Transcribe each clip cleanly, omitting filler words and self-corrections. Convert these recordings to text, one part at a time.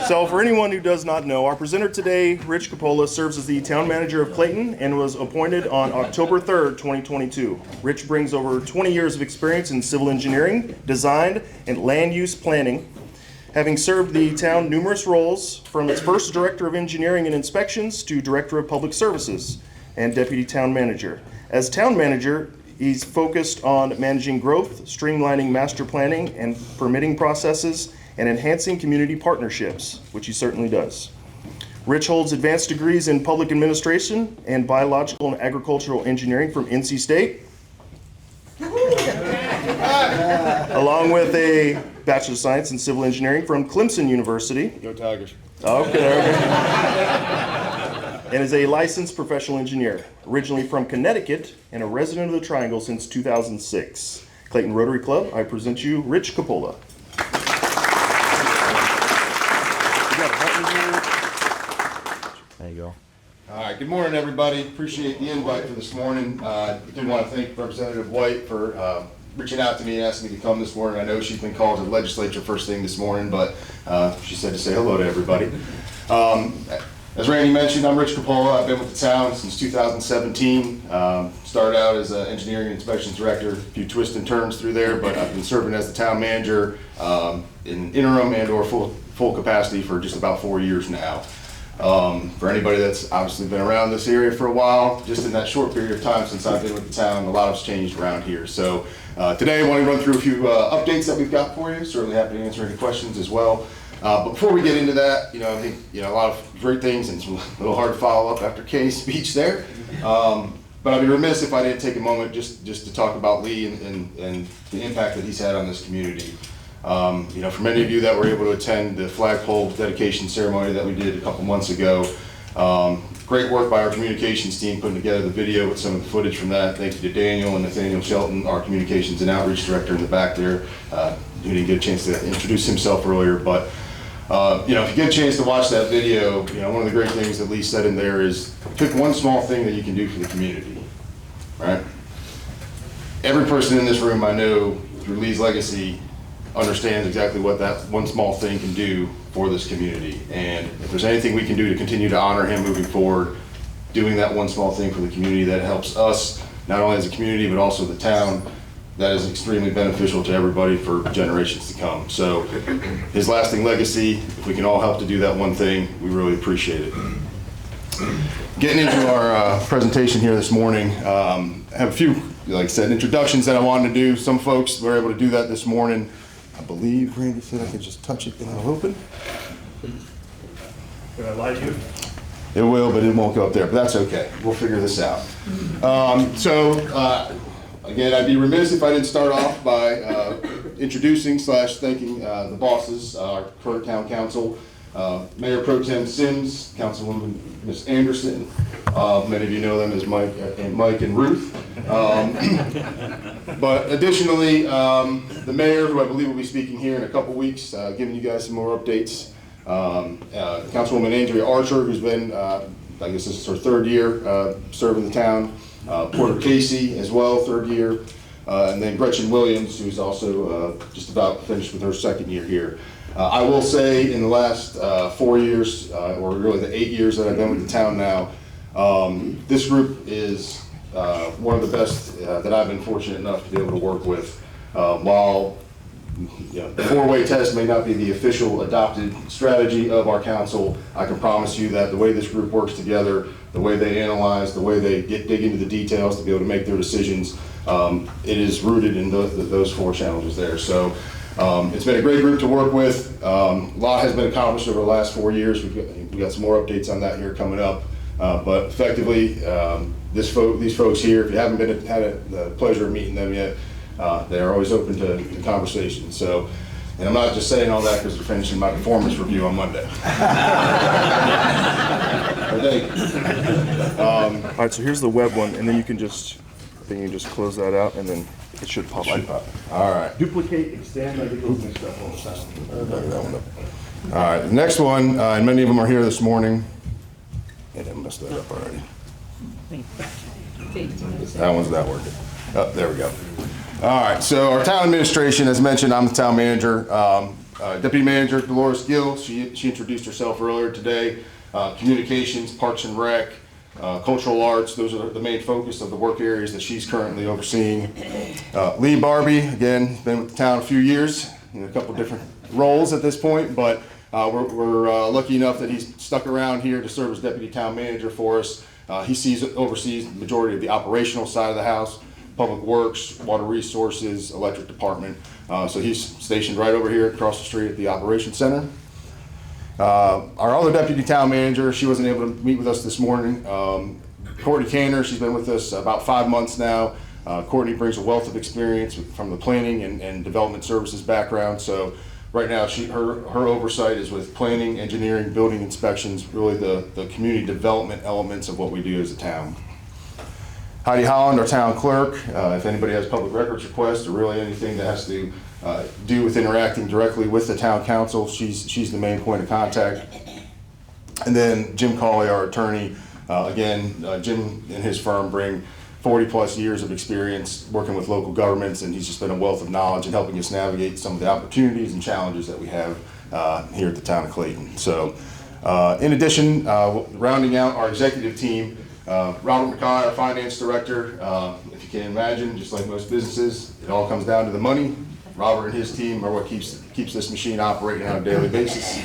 So for anyone who does not know, our presenter today, Rich Cappola, serves as the town manager of Clayton and was appointed on October 3rd, 2022. Rich brings over 20 years of experience in civil engineering, design, and land use planning, having served the town numerous roles from its first director of engineering and inspections to director of public services and deputy town manager. As town manager, he's focused on managing growth, streamlining master planning and permitting processes, and enhancing community partnerships, which he certainly does. Rich holds advanced degrees in public administration and biological and agricultural engineering from NC State, along with a Bachelor of Science in Civil Engineering from Clemson University. Go Tigers. Okay. And is a licensed professional engineer, originally from Connecticut and a resident of the Triangle since 2006. Clayton Rotary Club, I present you Rich Cappola. There you go. All right, good morning, everybody. Appreciate the invite for this morning. I do want to thank Representative White for reaching out to me and asking me to come this morning. I know she's been called to the legislature first thing this morning, but she said to say hello to everybody. As Randy mentioned, I'm Rich Cappola. I've been with the town since 2017. Started out as an engineering and inspections director, a few twists and turns through there, but I've been serving as the town manager in interim and or full capacity for just about 4 years now. For anybody that's obviously been around this area for a while, just in that short period of time since I've been with the town, a lot has changed around here. So today I want to run through a few updates that we've got for you. Certainly happy to answer any questions as well. But before we get into that, I think a lot of great things, and it's a little hard to follow up after Kay's speech there. But I'd be remiss if I didn't take a moment just to talk about Lee and the impact that he's had on this community. For many of you that were able to attend the flagpole dedication ceremony that we did a couple months ago, great work by our communications team putting together the video with some of the footage from that. Thank you to Daniel and Nathaniel Shelton, our communications and outreach director in the back there, who didn't get a chance to introduce himself earlier. But if you get a chance to watch that video, one of the great things that Lee said in there is pick one small thing that you can do for the community, right? Every person in this room I know through Lee's legacy understands exactly what that one small thing can do for this community. And if there's anything we can do to continue to honor him moving forward, doing that one small thing for the community that helps us, not only as a community, but also the town, that is extremely beneficial to everybody for generations to come. So his lasting legacy, if we can all help to do that one thing, we really appreciate it. Getting into our presentation here this morning, I have a few, like I said, introductions that I wanted to do. Some folks were able to do that this morning. I believe Randy said I could just touch it and it'll open. Did I lie to you? It will, but it won't go up there, but that's okay. We'll figure this out. Again, I'd be remiss if I didn't start off by introducing / thanking the bosses, our current town council, Mayor Pro Tem Sims, Councilwoman Ms. Anderson. Many of you know them as Mike and Ruth. But additionally, the mayor, who I believe will be speaking here in a couple weeks, giving you guys some more updates. Councilwoman Andrea Archer, who's been, I guess this is her third year serving the town. Porter Casey as well, third year. And then Gretchen Williams, who's also just about finished with her second year here. I will say in the last 4 years, or really the 8 years that I've been with the town now, this group is one of the best that I've been fortunate enough to be able to work with. While the four-way test may not be the official adopted strategy of our council, I can promise you that the way this group works together, the way they analyze, the way they dig into the details to be able to make their decisions, it is rooted in those four challenges there. So it's been a great group to work with. A lot has been accomplished over the last 4 years. We've got some more updates on that here coming up. But effectively, these folks here, if you haven't had the pleasure of meeting them yet, they are always open to conversation. So, and I'm not just saying all that because we're finishing my performance review on Monday. All right, so here's the web one, and then you can just close that out, and then it should pop up. All right. Duplicate, extend, I get those mixed up all the time. All right, the next one, and many of them are here this morning. And I messed that up already. That one's not working. Oh, there we go. All right, so our town administration, as mentioned, I'm the town manager. Deputy Manager Dolores Gill, she introduced herself earlier today. Communications, Parks and Rec, cultural arts, those are the main focus of the work areas that she's currently overseeing. Lee Barbie, again, been with the town a few years, in a couple different roles at this point, but we're lucky enough that he's stuck around here to serve as Deputy Town Manager for us. He oversees the majority of the operational side of the house, Public Works, Water Resources, Electric Department. So he's stationed right over here across the street at the Operations Center. Our other Deputy Town Manager, she wasn't able to meet with us this morning. Courtney Canner, she's been with us about 5 months now. Courtney brings a wealth of experience from the planning and development services background. So right now, her oversight is with planning, engineering, building inspections, really the community development elements of what we do as a town. Heidi Holland, our town clerk, if anybody has public records requests or really anything that has to do with interacting directly with the town council, she's the main point of contact. And then Jim Cawley, our attorney, Jim and his firm bring 40+ years of experience working with local governments, and he's just been a wealth of knowledge in helping us navigate some of the opportunities and challenges that we have here at the town of Clayton. So in addition, rounding out our executive team, Robert McKay, our finance director. If you can imagine, just like most businesses, it all comes down to the money. Robert and his team are what keeps this machine operating on a daily basis.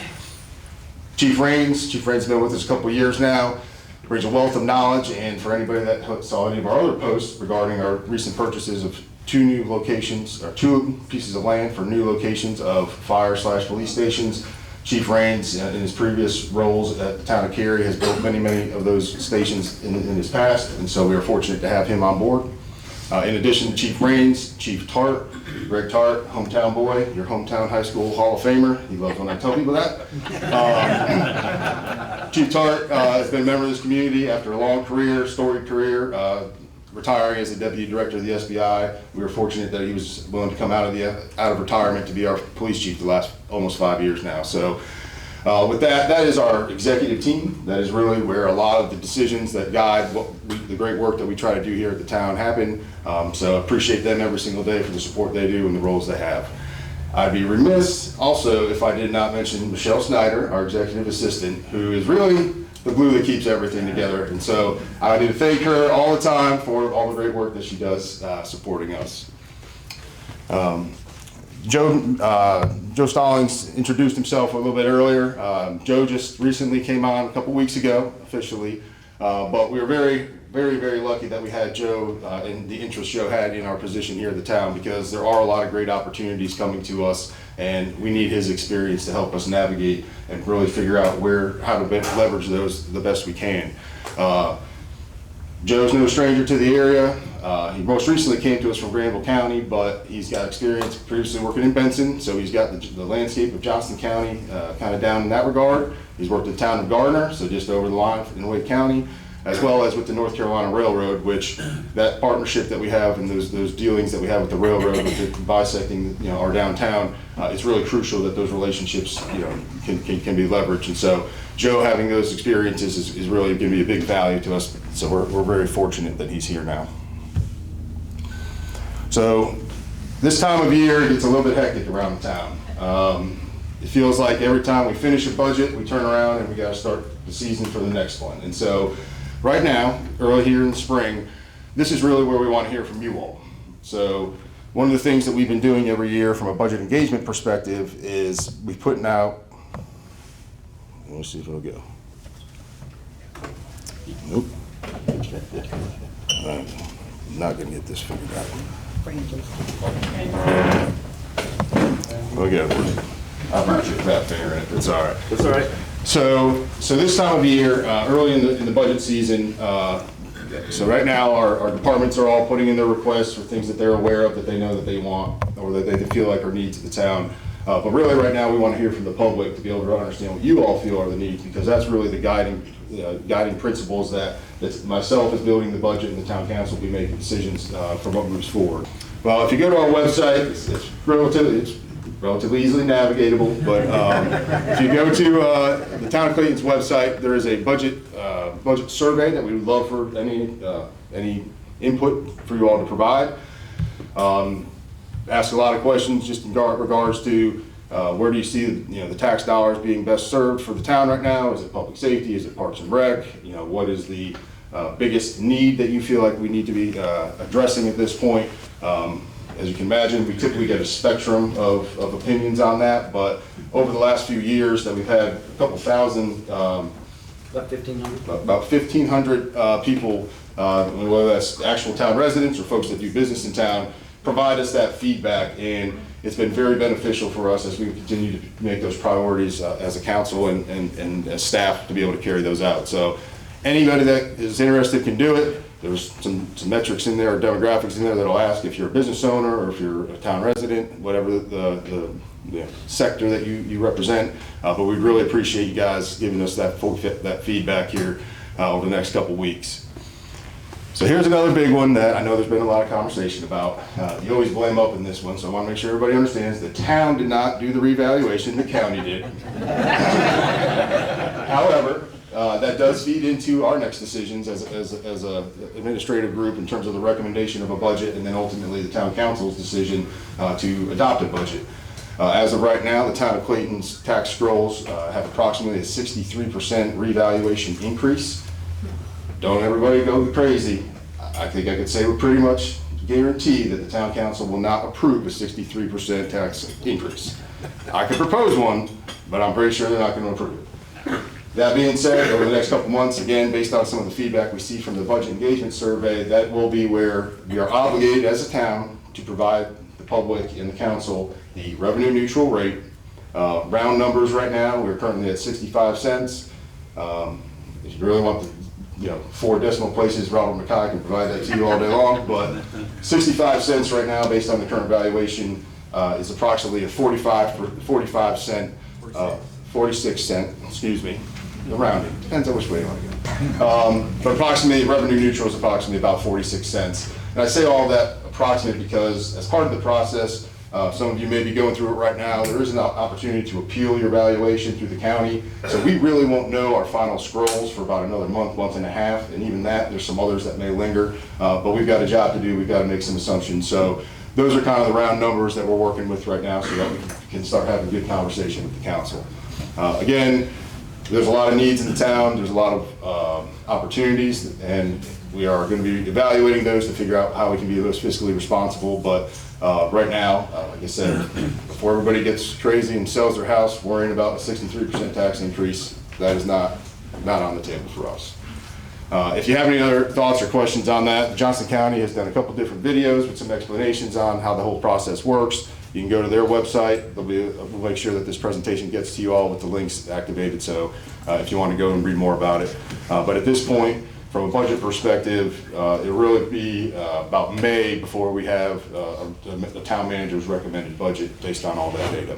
Chief Raines has been with us a couple of years now. Brings a wealth of knowledge, and for anybody that saw any of our other posts regarding our recent purchases of 2 new locations, or 2 pieces of land for new locations of fire/police stations, Chief Raines, in his previous roles at the town of Cary, has built many of those stations in his past, and so we are fortunate to have him on board. In addition to Chief Raines, Chief Tart, Greg Tart, hometown boy, your hometown high school Hall of Famer. He loves when I tell people that. Chief Tart has been a member of this community after a long career, storied career, retiring as the Deputy Director of the SBI. We were fortunate that he was willing to come out of retirement to be our police chief the last almost 5 years now. So with that is our executive team. That is really where a lot of the decisions that guide the great work that we try to do here at the town happen. So I appreciate them every single day for the support they do and the roles they have. I'd be remiss also if I did not mention Michelle Snyder, our executive assistant, who is really the glue that keeps everything together. And so I need to thank her all the time for all the great work that she does supporting us. Joe Stallings introduced himself a little bit earlier. Joe just recently came on a couple weeks ago, officially, but we were very lucky that we had Joe and the interest Joe had in our position here at the town, because there are a lot of great opportunities coming to us, and we need his experience to help us navigate and really figure out how to leverage those the best we can. Joe's no stranger to the area. He most recently came to us from Granville County, but he's got experience previously working in Benson, so he's got the landscape of Johnston County kind of down in that regard. He's worked at the town of Gardner, so just over the line in Wake County, as well as with the North Carolina Railroad, which that partnership that we have and those dealings that we have with the railroad, with it bisecting our downtown, it's really crucial that those relationships can be leveraged. And so Joe having those experiences is really going to be a big value to us. So we're very fortunate that he's here now. So this time of year it gets a little bit hectic around the town. It feels like every time we finish a budget, we turn around and we got to start the season for the next one. And so right now, early here in the spring, this is really where we want to hear from you all. So one of the things that we've been doing every year from a budget engagement perspective is we're putting out, let me see if it'll go. Nope. I'm not going to get this figured out. We'll get it. I'm not sure that finger in it. It's all right. That's all right. So this time of year, early in the budget season, so right now our departments are all putting in their requests for things that they're aware of, that they know that they want, or that they feel like are needs of the town. But really right now we want to hear from the public to be able to understand what you all feel are the needs, because that's really the guiding principles that myself as building the budget and the town council will be making decisions for what moves forward. Well, if you go to our website, it's relatively easily navigatable, but if you go to the Town of Clayton's website, there is a budget survey that we would love for any input for you all to provide. Ask a lot of questions just in regards to Where do you see the tax dollars being best served for the town right now? Is it public safety? Is it parks and rec? What is the biggest need that you feel like we need to be addressing at this point? As you can imagine, we typically get a spectrum of opinions on that, but over the last few years that we've had a couple thousand, About 1,500? about 1,500 people, whether that's actual town residents or folks that do business in town, provide us that feedback, and it's been very beneficial for us as we continue to make those priorities as a council and as staff to be able to carry those out. So anybody that is interested can do it. There's some metrics in there, or demographics in there that'll ask if you're a business owner or if you're a town resident, whatever the sector that you represent. But we'd really appreciate you guys giving us that feedback here over the next couple weeks. So here's another big one that I know there's been a lot of conversation about. You always blame up in this one, so I want to make sure everybody understands the town did not do the revaluation, the county did. However, that does feed into our next decisions as a administrative group in terms of the recommendation of a budget, and then ultimately the town council's decision to adopt a budget. As of right now, the town of Clayton's tax scrolls have approximately a 63% revaluation increase. Don't everybody go crazy. I think I could say we pretty much guarantee that the town council will not approve a 63% tax increase. I could propose one, but I'm pretty sure they're not going to approve it. That being said, over the next couple months, again, based on some of the feedback we see from the budget engagement survey, that will be where we are obligated as a town to provide the public and the council the revenue neutral rate. Round numbers right now, we're currently at 65 cents. If you really want the 4 decimal places, Robert McKay can provide that to you all day long, but 65 cents right now based on the current valuation is approximately a 46 cent, excuse me, the rounding, depends on which way you want to go. But approximately, revenue neutral is approximately about 46 cents. And I say all that approximate because as part of the process, some of you may be going through it right now, there is an opportunity to appeal your valuation through the county. So we really won't know our final scrolls for about another month and a half, and even that, there's some others that may linger. But we've got a job to do, we've got to make some assumptions. So those are kind of the round numbers that we're working with right now so that we can start having a good conversation with the council. Again, there's a lot of needs in the town, there's a lot of opportunities, and we are going to be evaluating those to figure out how we can be most fiscally responsible. But right now, like I said, before everybody gets crazy and sells their house worrying about a 63% tax increase, that is not on the table for us. If you have any other thoughts or questions on that, Johnson County has done a couple different videos with some explanations on how the whole process works. You can go to their website. We'll make sure that this presentation gets to you all with the links activated, so if you want to go and read more about it. But at this point, from a budget perspective, it'll really be about May before we have the town manager's recommended budget based on all that data.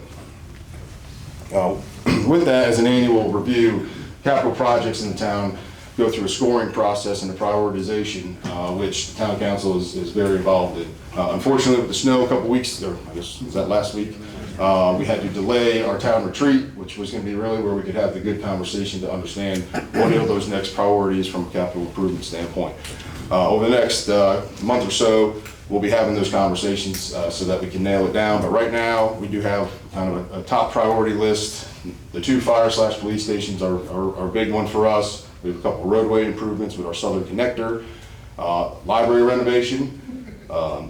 With that, as an annual review, capital projects in the town go through a scoring process and a prioritization, which the town council is very involved in. Unfortunately, with the snow a couple weeks, or I guess was that last week, we had to delay our town retreat, which was going to be really where we could have the good conversation to understand what are those next priorities from a capital improvement standpoint. Over the next month or so, we'll be having those conversations so that we can nail it down. But right now, we do have kind of a top priority list. The 2 fire/police stations are a big one for us. We have a couple of roadway improvements with our southern connector, library renovation.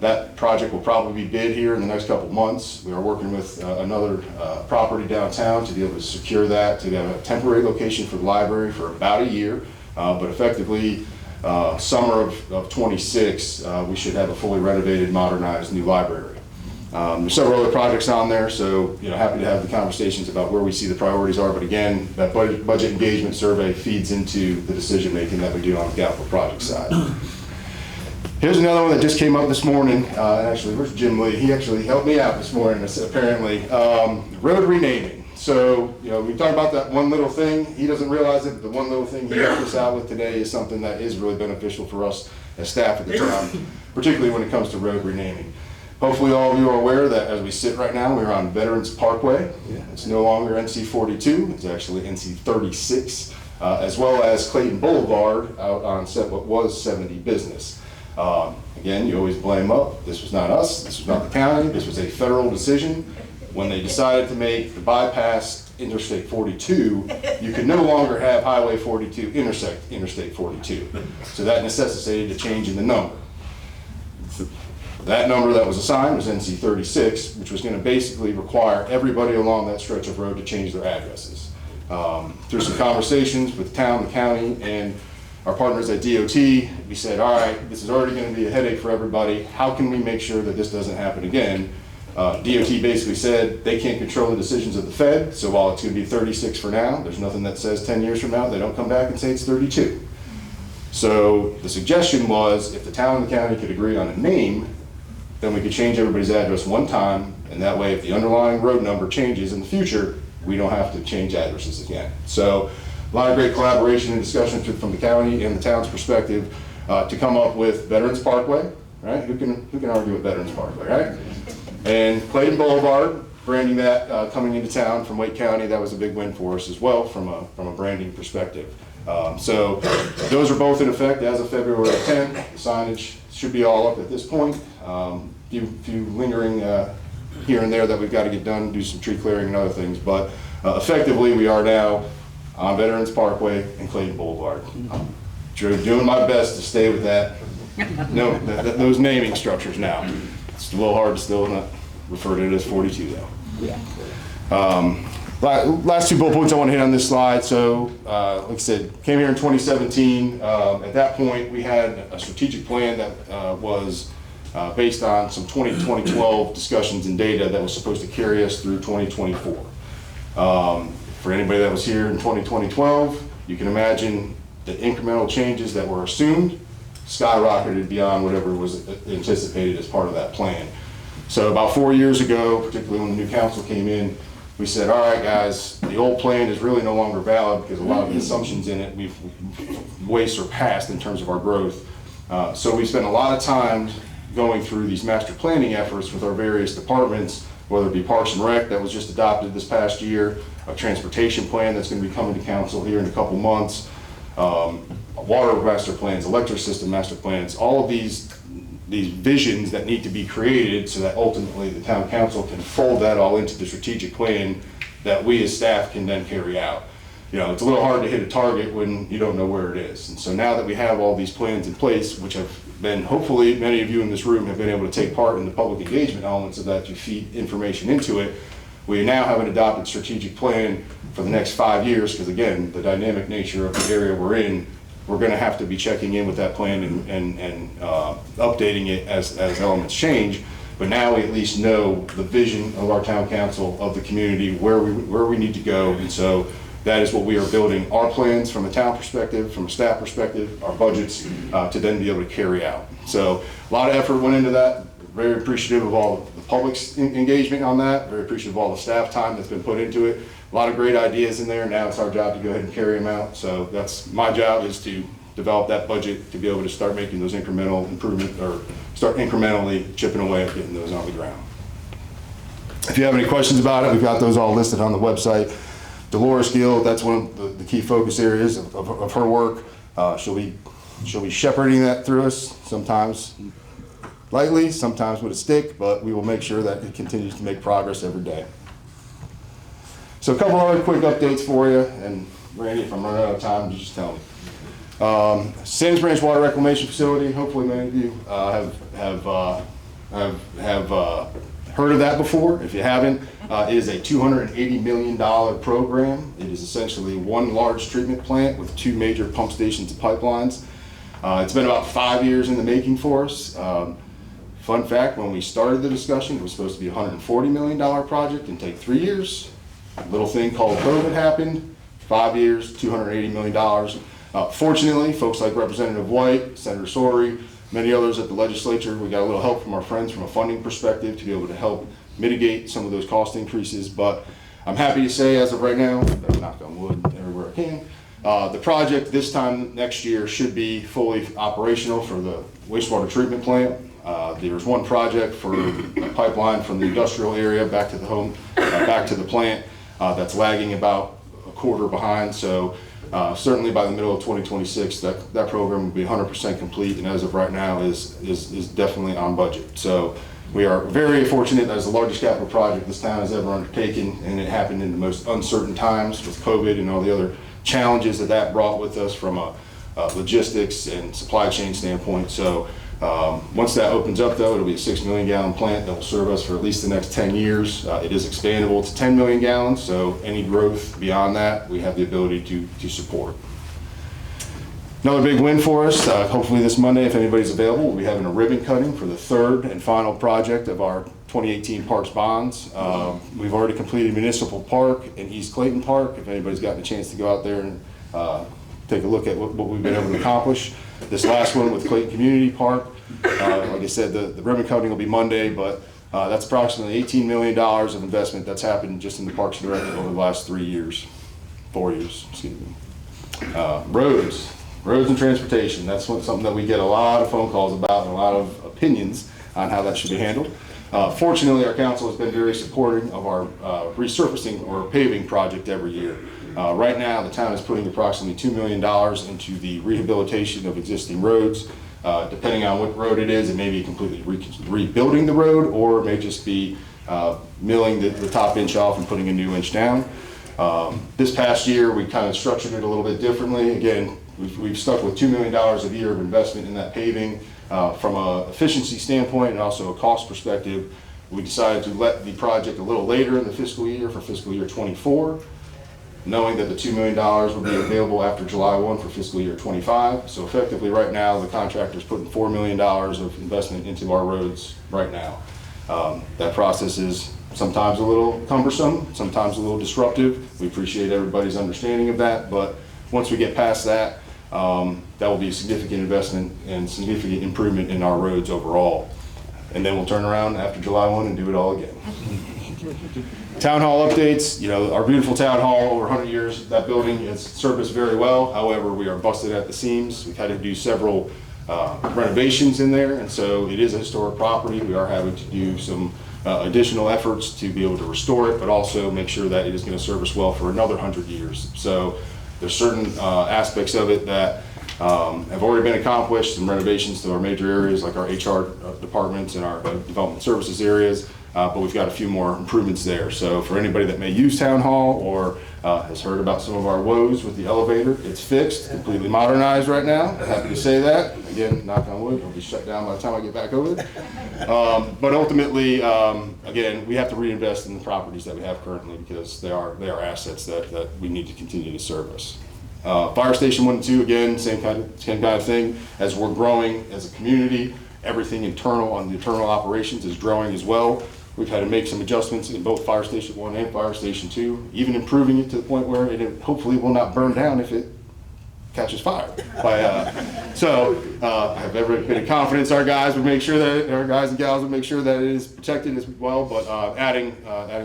That project will probably be bid here in the next couple months. We are working with another property downtown to be able to secure that, to have a temporary location for the library for about a year, but effectively summer of 26, we should have a fully renovated, modernized new library. There's several other projects on there, so happy to have the conversations about where we see the priorities are. But again, that budget engagement survey feeds into the decision making that we do on the capital project side. Here's another one that just came up this morning. Actually, where's Jim Lee? He actually helped me out this morning, apparently. Road renaming. So, we talk about that one little thing. He doesn't realize it, but the one little thing he helped us out with today is something that is really beneficial for us as staff at the town, particularly when it comes to road renaming. Hopefully all of you are aware that as we sit right now, we're on Veterans Parkway. It's no longer NC 42, it's actually NC 36, as well as Clayton Boulevard out on what was 70 Business. Again, you always blame up. This was not us, this was not the county, this was a federal decision. when they decided to make the bypass Interstate 42, you could no longer have Highway 42 intersect Interstate 42. So that necessitated a change in the number. That number that was assigned was NC 36, which was going to basically require everybody along that stretch of road to change their addresses. Through some conversations with the town, the county, and our partners at DOT, we said, all right, this is already going to be a headache for everybody. How can we make sure that this doesn't happen again? DOT basically said they can't control the decisions of the Fed, so while it's going to be 36 for now, there's nothing that says 10 years from now they don't come back and say it's 32. So the suggestion was, if the town and the county could agree on a name, then we could change everybody's address one time, and that way if the underlying road number changes in the future, we don't have to change addresses again. So a lot of great collaboration and discussion from the county and the town's perspective to come up with Veterans Parkway, right? Who can argue with Veterans Parkway, right? And Clayton Boulevard, branding that coming into town from Wake County, that was a big win for us as well from a branding perspective. So those are both in effect as of February 10th. The signage should be all up at this point. Few lingering here and there that we've got to get done, do some tree clearing and other things, but effectively we are now on Veterans Parkway and Clayton Boulevard. I'm doing my best to stay with that. No, those naming structures now. It's a little hard to still not refer to it as 42 though. Yeah. Last two bullet points I want to hit on this slide. So, like I said, came here in 2017. At that point, we had a strategic plan that was based on some 2012 discussions and data that was supposed to carry us through 2024. For anybody that was here in 2012, you can imagine the incremental changes that were assumed skyrocketed beyond whatever was anticipated as part of that plan. So about 4 years ago, particularly when the new council came in, we said, all right, guys, the old plan is really no longer valid because a lot of the assumptions in it we've way surpassed in terms of our growth. So we spent a lot of time going through these master planning efforts with our various departments, whether it be Parks and Rec that was just adopted this past year, a transportation plan that's going to be coming to council here in a couple months, water master plans, electric system master plans, all of these visions that need to be created so that ultimately the town council can fold that all into the strategic plan that we as staff can then carry out. You know, it's a little hard to hit a target when you don't know where it is. And so now that we have all these plans in place, which have been, hopefully many of you in this room have been able to take part in the public engagement elements of that to feed information into it, we now have an adopted strategic plan for the next 5 years, because again, the dynamic nature of the area we're in, we're going to have to be checking in with that plan and updating it as elements change. But now we at least know the vision of our town council, of the community, where we need to go. And so that is what we are building our plans from a town perspective, from a staff perspective, our budgets to then be able to carry out. So a lot of effort went into that. Very appreciative of all the public's engagement on that. Very appreciative of all the staff time that's been put into it. A lot of great ideas in there. Now it's our job to go ahead and carry them out. So that's my job, is to develop that budget to be able to start making those incremental improvements, or start incrementally chipping away at getting those on the ground. If you have any questions about it, we've got those all listed on the website. Dolores Gill, that's one of the key focus areas of her work. She'll be shepherding that through us, sometimes lightly, sometimes with a stick, but we will make sure that it continues to make progress every day. So a couple other quick updates for you, and Randy, if I'm running out of time, just tell me. Sands Branch Water Reclamation Facility, hopefully many of you have heard of that before. If you haven't, it is a $280 million program. It is essentially one large treatment plant with 2 major pump stations and pipelines. It's been about 5 years in the making for us. Fun fact, when we started the discussion, it was supposed to be a $140 million project and take 3 years. A little thing called COVID happened, 5 years, $280 million. Fortunately, folks like Representative White, Senator Sori, many others at the legislature, we got a little help from our friends from a funding perspective to be able to help mitigate some of those cost increases. But I'm happy to say, as of right now, knock on wood everywhere I can, the project this time next year should be fully operational for the wastewater treatment plant. There's one project for a pipeline from the industrial area back to the home, back to the plant, that's lagging about a quarter behind. So certainly by the middle of 2026, that program will be 100% complete, and as of right now is definitely on budget. So We are very fortunate that it's the largest capital project this town has ever undertaken, and it happened in the most uncertain times with COVID and all the other challenges that brought with us from a logistics and supply chain standpoint. So once that opens up, though, it'll be a 6 million gallon plant that will serve us for at least the next 10 years. It is expandable to 10 million gallons, so any growth beyond that, we have the ability to support. Another big win for us, hopefully this Monday, if anybody's available, we'll be having a ribbon cutting for the third and final project of our 2018 Parks Bonds. We've already completed Municipal Park and East Clayton Park. If anybody's gotten a chance to go out there and take a look at what we've been able to accomplish. This last one with Clayton Community Park, like I said, the ribbon cutting will be Monday, but that's approximately $18 million of investment that's happened just in the Parks Directorate over the last 4 years, excuse me. Roads and transportation, that's something that we get a lot of phone calls about and a lot of opinions on how that should be handled. Fortunately, our council has been very supporting of our resurfacing or paving project every year. Right now, the town is putting approximately $2 million into the rehabilitation of existing roads. Depending on what road it is, it may be completely rebuilding the road, or it may just be milling the top inch off and putting a new inch down. This past year, we kind of structured it a little bit differently. Again, we've stuck with $2 million a year of investment in that paving. From an efficiency standpoint and also a cost perspective, we decided to let the project a little later in the fiscal year for fiscal year 24, knowing that the $2 million would be available after July 1 for fiscal year 25. So effectively right now, the contractor's putting $4 million of investment into our roads right now. That process is sometimes a little cumbersome, sometimes a little disruptive. We appreciate everybody's understanding of that, but once we get past that, that will be a significant investment and significant improvement in our roads overall. And then we'll turn around after July 1 and do it all again. Town hall updates, our beautiful town hall, over 100 years, that building has served us very well. However, we are busted at the seams. We've had to do several renovations in there, and so it is a historic property. We are having to do some additional efforts to be able to restore it, but also make sure that it is going to serve us well for another 100 years. So there's certain aspects of it that have already been accomplished, some renovations to our major areas like our HR departments and our development services areas, but we've got a few more improvements there. So for anybody that may use Town Hall or has heard about some of our woes with the elevator, it's fixed, completely modernized right now. I'm happy to say that. Again, knock on wood, it'll be shut down by the time I get back over there. But ultimately, again, we have to reinvest in the properties that we have currently because they are assets that we need to continue to service. Fire Station 1 and 2, again, same kind of thing. As we're growing as a community, everything internal on the internal operations is growing as well. We've had to make some adjustments in both Fire Station 1 and Fire Station 2, even improving it to the point where it hopefully will not burn down if it catches fire. So I have every bit of confidence our guys and gals would make sure that it is protected as well, but adding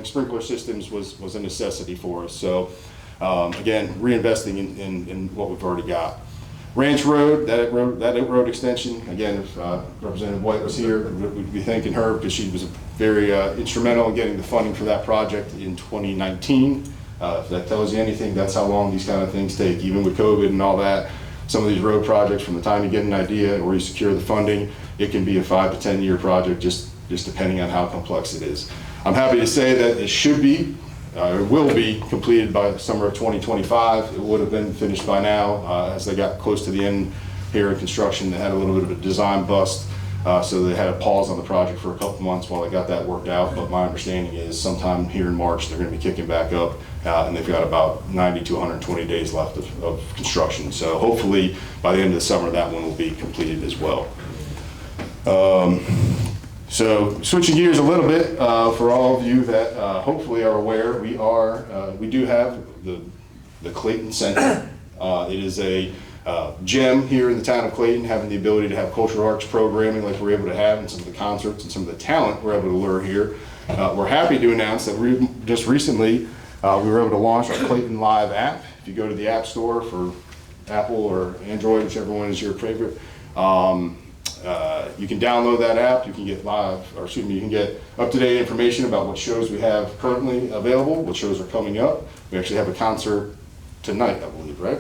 sprinkler systems was a necessity for us. So again, reinvesting in what we've already got. Ranch Road, that road extension, again, if Representative White was here, we'd be thanking her because she was very instrumental in getting the funding for that project in 2019. If that tells you anything, that's how long these kind of things take. Even with COVID and all that, some of these road projects, from the time you get an idea or you secure the funding, it can be a 5 to 10 year project, just depending on how complex it is. I'm happy to say that it should be, it will be completed by the summer of 2025. It would have been finished by now. As they got close to the end here in construction, they had a little bit of a design bust, so they had a pause on the project for a couple months while they got that worked out. But my understanding is sometime here in March they're going to be kicking back up, and they've got about 90 to 120 days left of construction. So hopefully by the end of the summer that one will be completed as well. So switching gears a little bit, for all of you that hopefully are aware, we do have the Clayton Center. It is a gem here in the town of Clayton, having the ability to have cultural arts programming like we're able to have, and some of the concerts and some of the talent we're able to lure here. We're happy to announce that just recently we were able to launch our Clayton Live app. If you go to the App Store for Apple or Android, whichever one is your favorite, you can download that app. You can get you can get up-to-date information about what shows we have currently available, what shows are coming up. We actually have a concert tonight, I believe, right?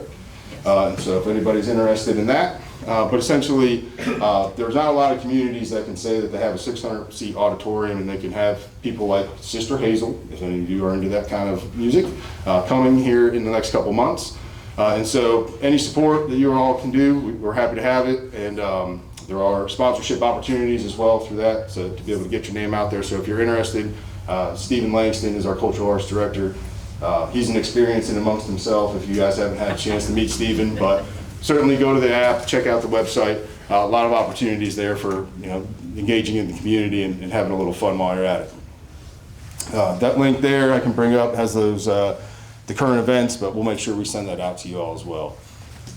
So if anybody's interested in that, but essentially, there's not a lot of communities that can say that they have a 600-seat auditorium and they can have people like Sister Hazel, if any of you are into that kind of music, coming here in the next couple months. And so any support that you all can do, we're happy to have it. And there are sponsorship opportunities as well through that, so to be able to get your name out there. So if you're interested, Stephen Langston is our Cultural Arts Director. He's an experience in amongst himself if you guys haven't had a chance to meet Stephen, but certainly go to the app, check out the website. A lot of opportunities there for engaging in the community and having a little fun while you're at it. That link there I can bring up has those the current events, but we'll make sure we send that out to you all as well.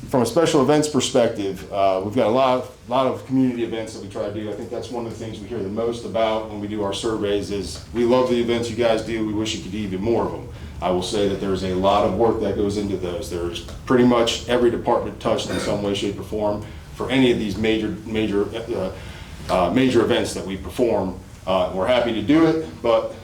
From a special events perspective, we've got a lot of community events that we try to do. I think that's one of the things we hear the most about when we do our surveys is we love the events you guys do. We wish you could do even more of them. I will say that there's a lot of work that goes into those. There's pretty much every department touched in some way, shape, or form for any of these major events that we perform. We're happy to do it, but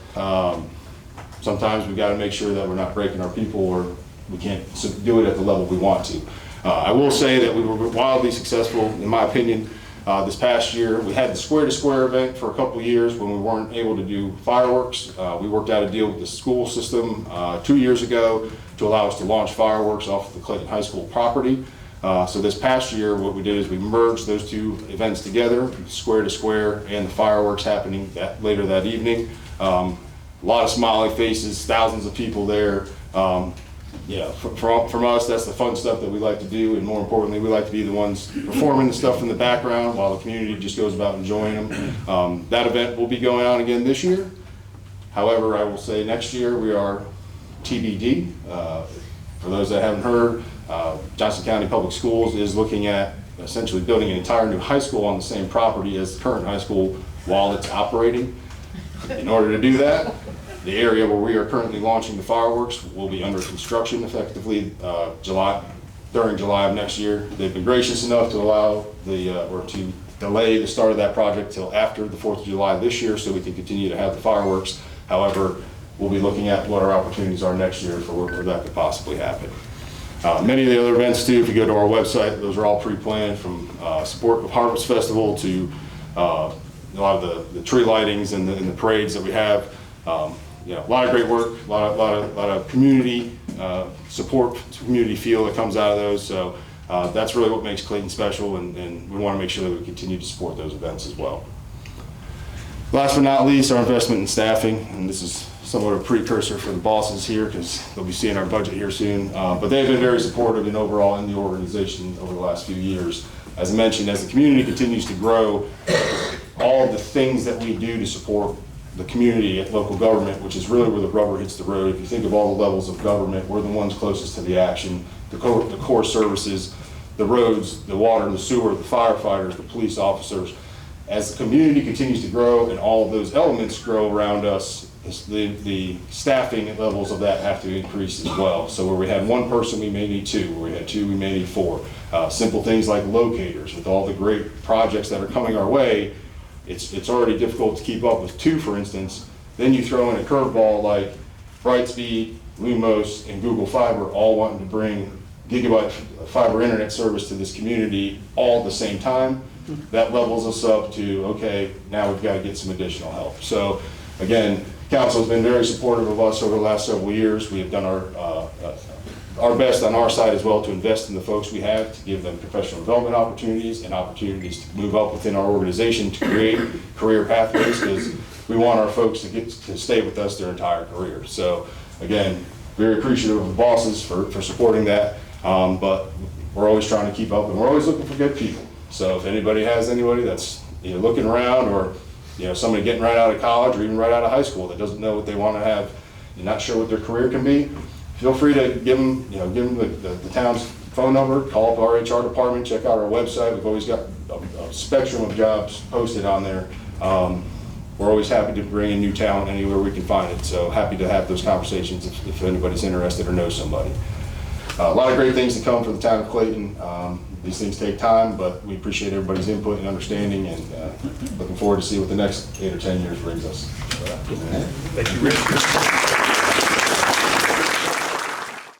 sometimes we've got to make sure that we're not breaking our people or we can't do it at the level we want to. I will say that we were wildly successful, in my opinion, this past year. We had the Square to Square event for a couple of years when we weren't able to do fireworks. We worked out a deal with the school system 2 years ago to allow us to launch fireworks off the Clayton High School property. So this past year, what we did is we merged those two events together, Square to Square and the fireworks happening later that evening. A lot of smiling faces, thousands of people there. From us, that's the fun stuff that we like to do, and more importantly, we like to be the ones performing the stuff in the background while the community just goes about enjoying them. That event will be going on again this year. However, I will say next year we are TBD. For those that haven't heard, Johnson County Public Schools is looking at essentially building an entire new high school on the same property as the current high school while it's operating. In order to do that, the area where we are currently launching the fireworks will be under construction effectively during July of next year. They've been gracious enough to allow to delay the start of that project till after the 4th of July this year so we can continue to have the fireworks. However, we'll be looking at what our opportunities are next year for where that could possibly happen. Many of the other events too, if you go to our website, those are all pre-planned, from support of Harvest Festival to a lot of the tree lightings and the parades that we have. A lot of great work, a lot of community support, community feel that comes out of those. So that's really what makes Clayton special, and we want to make sure that we continue to support those events as well. Last but not least, our investment in staffing, and this is somewhat of a precursor for the bosses here because they'll be seeing our budget here soon. But they've been very supportive and overall in the organization over the last few years. As I mentioned, as the community continues to grow, all the things that we do to support the community at local government, which is really where the rubber hits the road. If you think of all the levels of government, we're the ones closest to the action, the core services, the roads, the water, the sewer, the firefighters, the police officers. As the community continues to grow and all of those elements grow around us, the staffing levels of that have to increase as well. So where we had one person, we may need two. Where we had two, we may need four. Simple things like locators. With all the great projects that are coming our way, it's already difficult to keep up with two, for instance. Then you throw in a curveball like Brightspeed, Lumos, and Google Fiber all wanting to bring gigabyte fiber internet service to this community all at the same time. That levels us up to, okay, now we've got to get some additional help. So again, council has been very supportive of us over the last several years. We have done our best on our side as well to invest in the folks we have, to give them professional development opportunities and opportunities to move up within our organization to create career pathways, because we want our folks to stay with us their entire career. So again, very appreciative of the bosses for supporting that, but we're always trying to keep up, and we're always looking for good people. So if anybody has anybody that's either looking around, or somebody getting right out of college or even right out of high school that doesn't know what they want to have and not sure what their career can be, feel free to give them the town's phone number, call up our HR department, check out our website. We've always got a spectrum of jobs posted on there. We're always happy to bring in new talent anywhere we can find it. So happy to have those conversations if anybody's interested or knows somebody. A lot of great things to come for the town of Clayton. These things take time, but we appreciate everybody's input and understanding, and looking forward to see what the next 8 or 10 years brings us. Thank you, Rich.